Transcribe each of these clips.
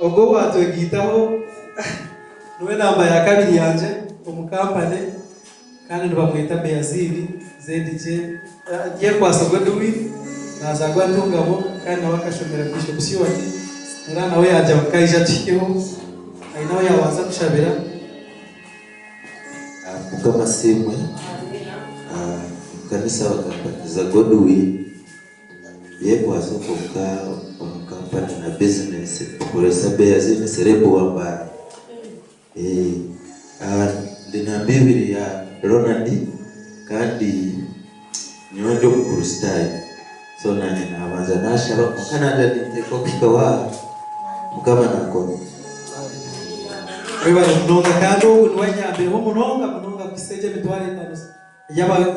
Ogo watwegitaho nuwe namba ya kabiri yanje umukampane kandi ntibamwita Beyaziri ZDJ agiye kwasabwa duwi nazagwa ntungabo kandi nawe akashomera Bishop Siwati murana we yajya bakayija tikeho ari nawe yabanza kushabira kuko masimwe kanisa wakapatiza Godwi yeko asokoka umukampani na business kuresa Beyaziri serebo wamba ndina bibiri ya Ronald kandi nyondo ku style so nanye nabanza nashaba Canada niteko kikawa mukama nako wewe nonga kando nwanya be munonga kiseje bitware tanusa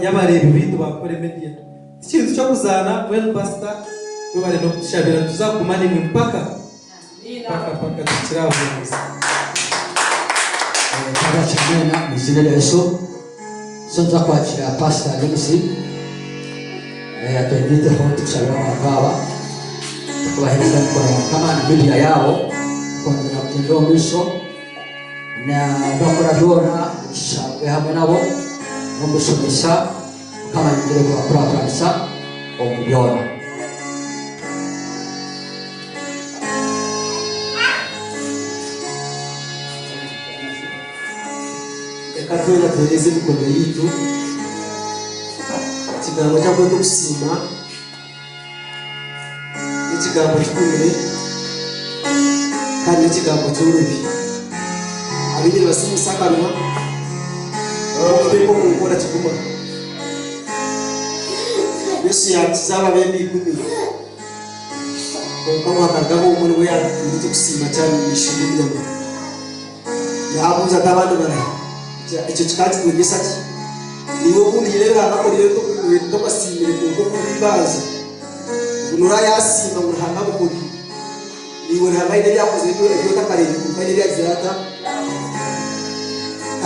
yabareba ibintu bakore media ikintu cyo kuzana well pastor wewe no kushabira tuzakumani mpaka tukiraho neza Chimena mizina leso sonza kwakira pastor James atendite honto kushabira mababa kubahiriza kwa kama Biblia yao kwa mtindo mwisho na bakora dona shabe hamwe nabo no gusomesha kama ngire kwa kanisa omubyona ekatwera tuweze mikono yitu kigambo cyangwa kusima ikigambo cy'ukuri kandi ikigambo cy'urubi abigire basime sakanwa ko gukora kiguma Yesu yakizaba bembi ikumi ko mwakagabo muri we yakindi kusima cyane nishimye yabuza abantu barayi icyo kikati kugesa ati niwe ubundi rero akakora to basimire kuko bibaza unura yasima ngo hanga muri niwe hanga ile yakoze ibyo takarere kuko ile yazata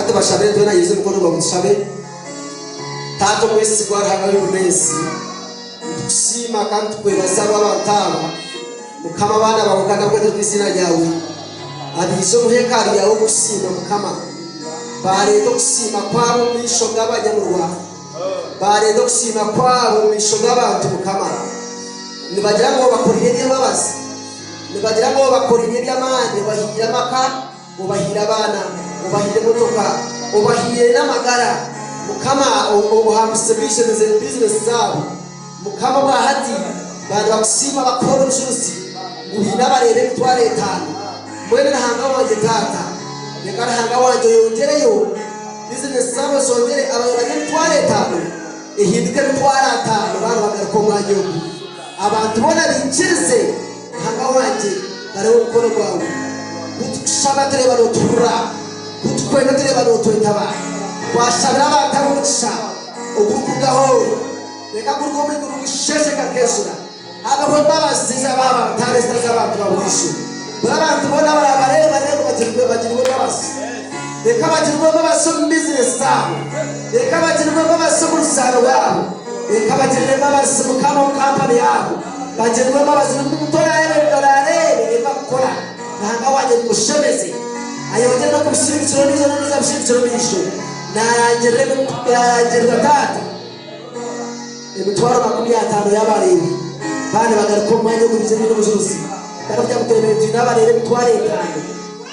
kandi bashabire twe nayize mukono bagushabe tato mwese gwarahagaye munesi tushima kandi tukwebaza abantaba mukama abana babukana bwo twizina ryawe abizo muhekari yawe gushima mukama barendo gushima kwabo misho gabanyamurwa barendo gushima kwabo misho gabantu mukama nibagira ngo bakorire n'ababazi nibagira ngo bakorire n'amande bahira maka ubahira abana ubahire motoka ubahire n'amagara mukama ubuhamuse business zabo mukama bahati bana bakusima bakora ubucuruzi guhina barebe bitware etano mwene nahanga wanje tata nekara hanga wanje yongereyo business zabo zongere abayobanye bitware etano ihindike bitware atano bana bagarako mwanyo abantu bona bincirize hanga wanje bare ukora kwawe kutushaba tereba no turura kutukwenda tereba no twitaba washabira abatamuca ugukugaho reka kurugome kurusheshe kakesura abaho babasiza baba taresta z'abantu baburisho abantu bona barabareba rero bagirwe babasi reka bagirwe babasi mu business zabo reka bagirwe babasi mu rusaro rwabo reka bagirwe babasi mu company yabo bagirwe babasi mu mutora y'amadolari bakora nanga wanje mushemeze ayoje no kubishimikiro nizo n'izabishimikiro bisho narangere batatu emitwaro 50 y'abarebi bane bagariko mwanya wo kubize n'ubuzuzi barabya muterere n'abarebe bitware kandi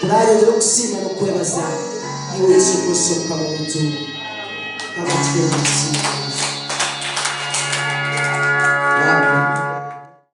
turaje no gusima no kwebaza iwe Yesu Kristo kama mtu kama